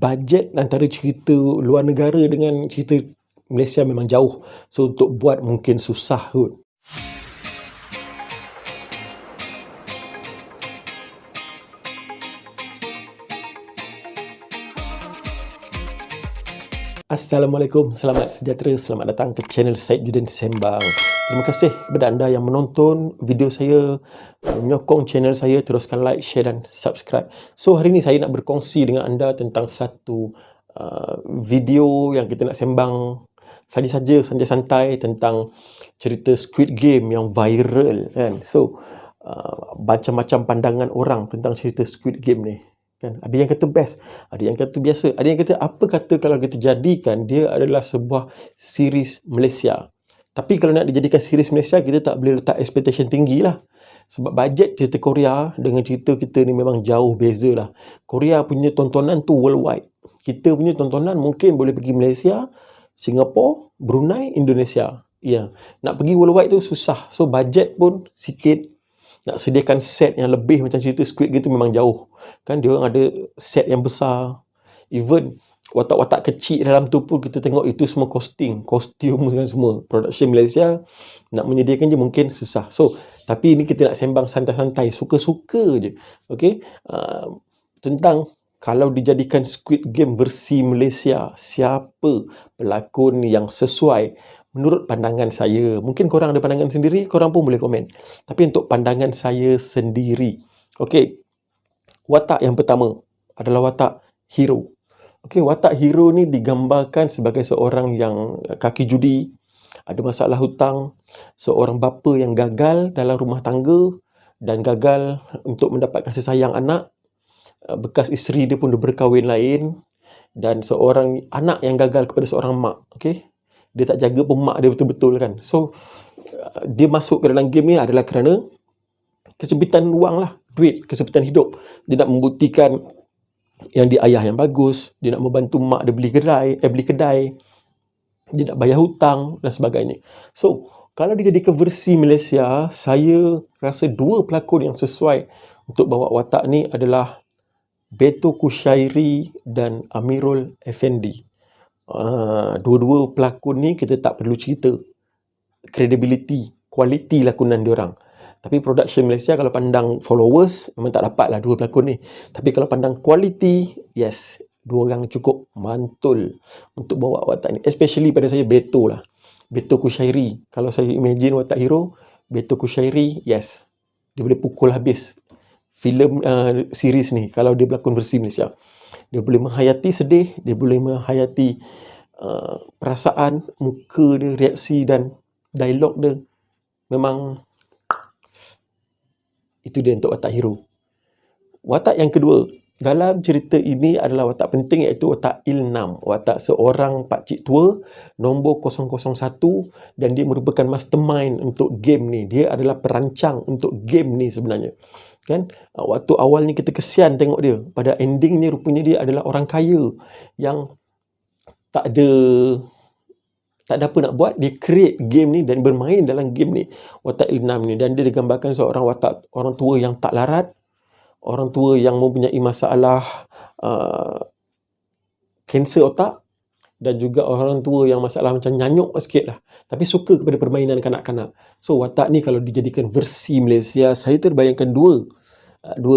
bajet antara cerita luar negara dengan cerita Malaysia memang jauh. So untuk buat mungkin susah kot. Assalamualaikum, selamat sejahtera, selamat datang ke channel Syed Judin Sembang. Terima kasih kepada anda yang menonton video saya, menyokong channel saya, teruskan like, share dan subscribe. So hari ini saya nak berkongsi dengan anda tentang satu video yang kita nak sembang saja-saja, santai-santai tentang cerita Squid Game yang viral kan. So macam-macam pandangan orang tentang cerita Squid Game ni. Kan? Ada yang kata best, ada yang kata biasa, ada yang kata apa kata kalau kita jadikan dia adalah sebuah series Malaysia. Tapi kalau nak dijadikan series Malaysia, kita tak boleh letak expectation tinggi lah. Sebab bajet cerita Korea dengan cerita kita ni memang jauh beza lah. Korea punya tontonan tu worldwide. Kita punya tontonan mungkin boleh pergi Malaysia, Singapura, Brunei, Indonesia. Ya, nak pergi worldwide tu susah. So bajet pun sikit. Nak sediakan set yang lebih macam cerita Squid Game tu memang jauh. Kan dia orang ada set yang besar. Even watak-watak kecil dalam tu pun kita tengok itu semua kostum dan semua. Production Malaysia nak menyediakan je mungkin susah. So, tapi ini kita nak sembang santai-santai, suka-suka je. Okey. Tentang kalau dijadikan Squid Game versi Malaysia, siapa pelakon yang sesuai menurut pandangan saya. Mungkin korang ada pandangan sendiri, korang pun boleh komen. Tapi untuk pandangan saya sendiri. Okey. Watak yang pertama adalah watak hero. Okey, watak hero ni digambarkan sebagai seorang yang kaki judi, ada masalah hutang, seorang bapa yang gagal dalam rumah tangga dan gagal untuk mendapat kasih sayang anak. Bekas isteri dia pun dah berkahwin lain dan seorang anak yang gagal kepada seorang mak. Okey. Dia tak jaga pun mak dia betul-betul kan. So dia masuk ke dalam game ni adalah kerana kesempitan wang lah, duit, kesempitan hidup. Dia nak membuktikan yang dia ayah yang bagus, dia nak membantu mak dia beli kedai, dia nak bayar hutang dan sebagainya. So kalau dia jadi ke versi Malaysia, saya rasa dua pelakon yang sesuai untuk bawa watak ni adalah Beto Kushairi dan Amirul Effendi. Dua-dua pelakon ni kita tak perlu cerita credibility, kualiti lakonan diorang. Tapi production Malaysia kalau pandang followers memang tak dapat lah dua pelakon ni. Tapi kalau pandang kualiti, yes, dua orang cukup mantul untuk bawa watak ni. Especially pada saya Beto lah. Beto Kushairi. Kalau saya imagine watak hero, Beto Kushairi, yes, dia boleh pukul habis filem series ni kalau dia berlakon versi Malaysia. Dia boleh menghayati sedih, dia boleh menghayati perasaan, muka dia, reaksi dan dialog dia. Memang itu dia untuk watak hero. Watak yang kedua dalam cerita ini adalah watak penting, iaitu watak Ilnam. Watak seorang pakcik tua nombor 001 dan dia merupakan mastermind untuk game ni. Dia adalah perancang untuk game ni sebenarnya. Kan? Waktu awal ni kita kesian tengok dia. Pada ending ni rupanya dia adalah orang kaya yang tak ada apa nak buat. Dia create game ni dan bermain dalam game ni, watak Ilnam ni. Dan dia digambarkan seorang orang tua yang tak larat, orang tua yang mempunyai masalah kanser otak, dan juga orang tua yang masalah macam nyanyuk sikit lah. Tapi suka kepada permainan kanak-kanak. So watak ni kalau dijadikan versi Malaysia, saya terbayangkan dua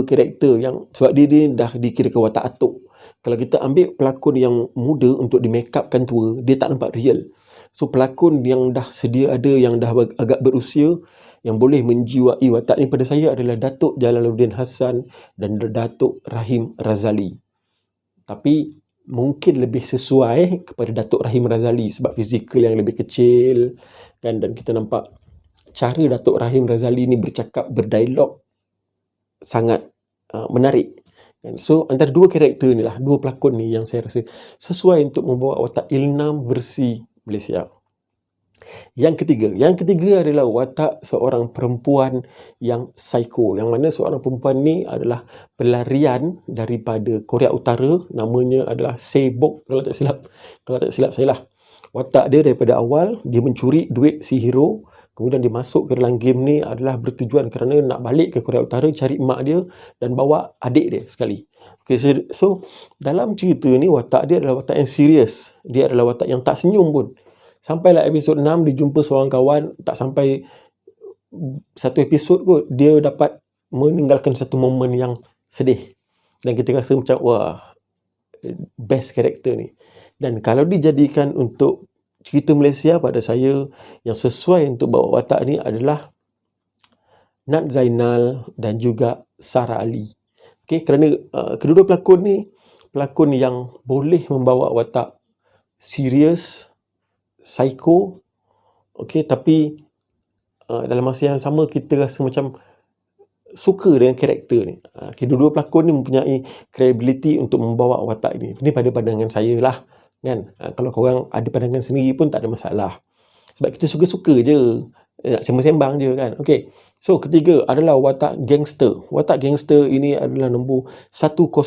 karakter yang, sebab dia dah dikirakan watak atuk. Kalau kita ambil pelakon yang muda untuk di make upkan tua, dia tak nampak real. So pelakon yang dah sedia ada, yang dah agak berusia, yang boleh menjiwai watak ni pada saya adalah Datuk Jalaluddin Hassan dan Datuk Rahim Razali. Tapi mungkin lebih sesuai kepada Datuk Rahim Razali sebab fizikal yang lebih kecil kan, dan kita nampak cara Datuk Rahim Razali ni bercakap, berdialog sangat menarik. So antara dua karakter ni lah, dua pelakon ni yang saya rasa sesuai untuk membawa watak Ilnam versi Malaysia. Yang ketiga adalah watak seorang perempuan yang psycho, yang mana seorang perempuan ni adalah pelarian daripada Korea Utara. Namanya adalah Sebok kalau tak silap saya lah. Watak dia daripada awal, dia mencuri duit si hero, Kemudian dia masuk ke dalam game ni adalah bertujuan kerana nak balik ke Korea Utara cari mak dia dan bawa adik dia sekali. Okay, so dalam cerita ni watak dia adalah watak yang serius. Dia adalah watak yang tak senyum pun. Sampailah episod 6 dia jumpa seorang kawan, tak sampai satu episod kot dia dapat meninggalkan satu momen yang sedih. Dan kita rasa macam wah, best karakter ni. Dan kalau dijadikan untuk cerita Malaysia, pada saya yang sesuai untuk bawa watak ni adalah Nat Zainal dan juga Sarah Ali. Okay, kerana kedua-dua pelakon ni pelakon yang boleh membawa watak serius, psycho, okay, tapi dalam masa yang sama kita rasa macam suka dengan karakter ni. Kedua-dua pelakon ni mempunyai credibility untuk membawa watak ini. Ini pada pandangan saya lah, kan. Kalau korang ada pandangan sendiri pun tak ada masalah. Sebab kita suka-suka je, nak sembang-sembang je, kan. Okay. So, ketiga adalah watak gangster. Watak gangster ini adalah nombor 101.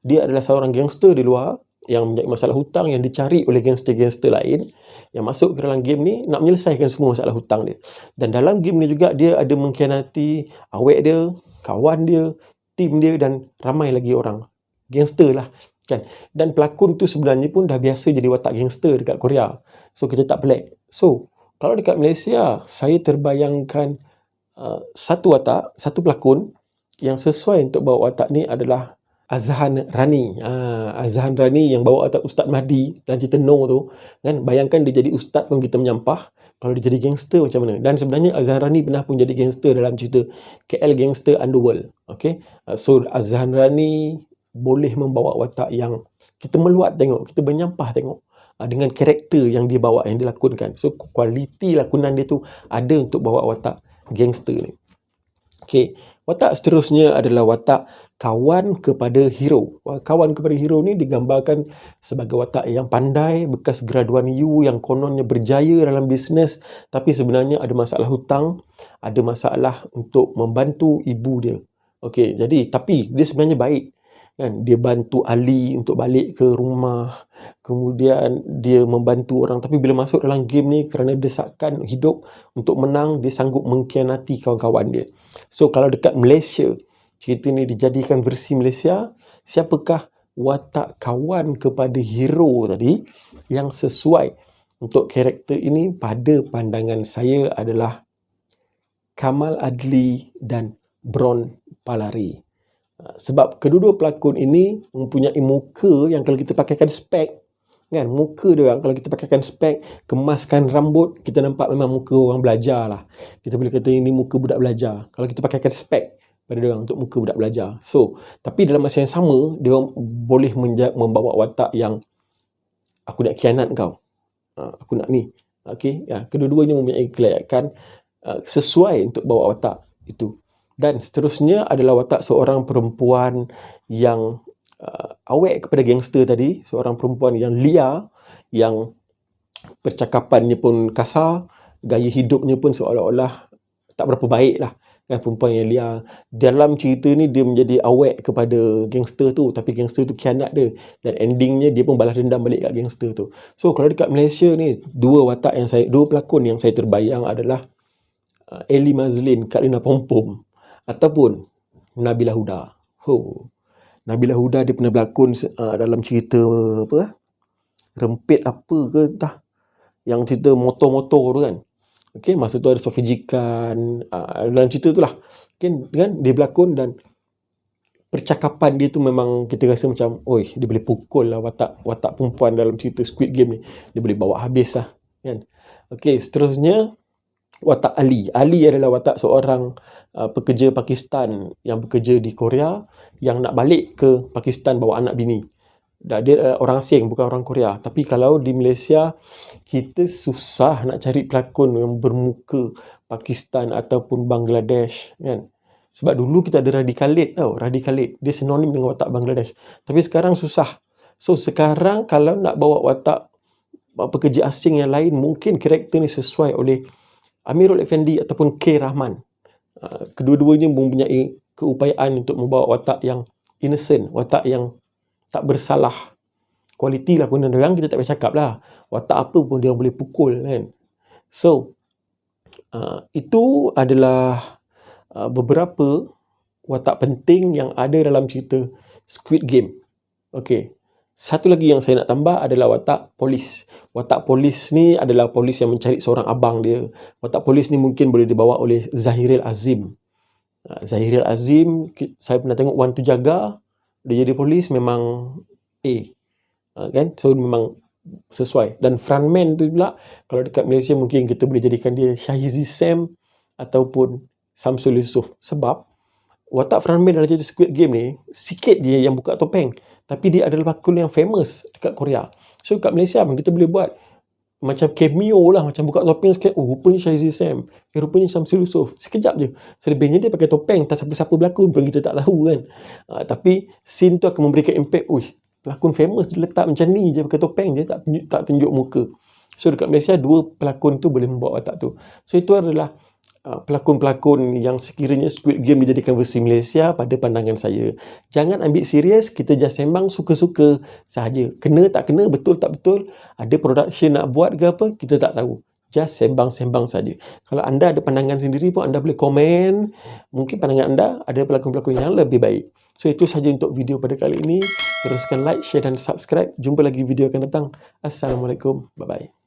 Dia adalah seorang gangster di luar yang mempunyai masalah hutang yang dicari oleh gangster-gangster lain yang masuk ke dalam game ni nak menyelesaikan semua masalah hutang dia. Dan dalam game ni juga dia ada mengkhianati awek dia, kawan dia, tim dia dan ramai lagi orang. Gangster lah, kan. Dan pelakon tu sebenarnya pun dah biasa jadi watak gangster dekat Korea. So kita tak pelik. So kalau dekat Malaysia, saya terbayangkan satu watak, satu pelakon yang sesuai untuk bawa watak ni adalah Azhan Rani. Azhan Rani yang bawa watak Ustaz Mahdi dalam cerita No tu, kan. Bayangkan dia jadi ustaz pun kita menyampah. Kalau dia jadi gangster macam mana? Dan sebenarnya Azhan Rani pernah pun jadi gangster dalam cerita KL Gangster Underworld. Okay. So Azhan Rani boleh membawa watak yang kita meluat tengok, kita menyampah tengok dengan karakter yang dia bawa, yang dia lakonkan. So kualiti lakonan dia tu ada untuk bawa watak gangster ni. Okay. Watak seterusnya adalah watak kawan kepada hero. Kawan kepada hero ni digambarkan sebagai watak yang pandai, bekas graduan U yang kononnya berjaya dalam bisnes, tapi sebenarnya ada masalah hutang, ada masalah untuk membantu ibu dia. Okey, jadi tapi dia sebenarnya baik, kan. Dia bantu Ali untuk balik ke rumah, kemudian dia membantu orang, tapi bila masuk dalam game ni kerana desakan hidup untuk menang, dia sanggup mengkhianati kawan-kawan dia. So kalau dekat Malaysia, cerita ni dijadikan versi Malaysia, siapakah watak kawan kepada hero tadi yang sesuai untuk karakter ini? Pada pandangan saya adalah Kamal Adli dan Bron Palari. Sebab kedua-dua pelakon ini mempunyai muka yang kalau kita pakaikan spek, kan, muka dia orang kalau kita pakaikan spek, kemaskan rambut, kita nampak memang muka orang belajar lah. Kita boleh kata ini muka budak belajar kalau kita pakaikan spek pada dia orang untuk muka budak belajar. So, tapi dalam masa yang sama, dia orang boleh membawa watak yang aku nak khianat kau, aku nak ni. Okey, ya, kedua-duanya mempunyai kelayakan sesuai untuk bawa watak itu. Dan seterusnya adalah watak seorang perempuan yang awek kepada gangster tadi, seorang perempuan yang liar, yang percakapannya pun kasar, gaya hidupnya pun seolah-olah tak berapa baik lah, kan, perempuan yang liar. Dalam cerita ni dia menjadi awek kepada gangster tu, tapi gangster tu khianat dia, dan endingnya dia pun balas dendam balik kat gangster tu. So kalau dekat Malaysia ni, dua pelakon yang saya terbayang adalah Ellie Mazlin, Katrina Pompom, ataupun Nabila Huda. Nabila Huda dia pernah berlakon dalam cerita apa, Rempit apa ke entah, yang cerita motor-motor tu, kan. Okay, masa tu ada Sofi Jikan dalam cerita tu lah, kan, dia berlakon dan percakapan dia tu memang kita rasa macam, oi, dia boleh pukul lah watak perempuan dalam cerita Squid Game ni, dia boleh bawa habis lah, kan. Okay, seterusnya watak Ali. Ali adalah watak seorang pekerja Pakistan yang bekerja di Korea, yang nak balik ke Pakistan bawa anak bini. Dia orang asing, bukan orang Korea. Tapi kalau di Malaysia, kita susah nak cari pelakon yang bermuka Pakistan ataupun Bangladesh, kan. Sebab dulu kita ada Radhi Khalid tau. Radhi Khalid, dia sinonim dengan watak Bangladesh. Tapi sekarang susah. So sekarang kalau nak bawa watak pekerja asing yang lain, mungkin karakter ni sesuai oleh Amirul Effendi ataupun K. Rahman. Kedua-duanya mempunyai keupayaan untuk membawa watak yang innocent, watak yang tak bersalah. Kualiti lakonan orang kita tak boleh cakap lah. Watak apa pun dia boleh pukul, kan. So, Itu adalah beberapa watak penting yang ada dalam cerita Squid Game. Okey. Satu lagi yang saya nak tambah adalah watak polis. Watak polis ni adalah polis yang mencari seorang abang dia. Watak polis ni mungkin boleh dibawa oleh Zahiril Azim. Zahiril Azim, saya pernah tengok Wan Tu Jaga, dia jadi polis memang A. Kan? So memang sesuai. Dan frontman tu pula, kalau dekat Malaysia mungkin kita boleh jadikan dia Syahizi Sam ataupun Samsul Yusof. Sebab watak frontman dalam cerita Squid Game ni, sikit dia yang buka topeng. Tapi dia adalah pelakon yang famous dekat Korea. So kat Malaysia pun kita boleh buat macam cameo lah, macam buka topeng sikit, oh rupanya Syahizi Sam, rupanya Samsul Yusof. Sekejap je. Selebihnya dia pakai topeng, tak siapa-siapa berlakon pun kita tak tahu kan. Tapi scene tu akan memberikan impact, pelakon famous dia letak macam ni je pakai topeng, dia tak tunjuk muka. So dekat Malaysia, dua pelakon tu boleh membawa watak tu. So itu adalah pelakon-pelakon yang sekiranya Squid Game dijadikan versi Malaysia pada pandangan saya. Jangan ambil serius, kita just sembang suka-suka sahaja. Kena tak kena, betul tak betul, ada production nak buat ke apa, kita tak tahu. Just sembang-sembang saja. Kalau anda ada pandangan sendiri pun, anda boleh komen. Mungkin pandangan anda ada pelakon-pelakon yang lebih baik. So itu sahaja untuk video pada kali ini. Teruskan like, share dan subscribe. Jumpa lagi video akan datang. Assalamualaikum. Bye-bye.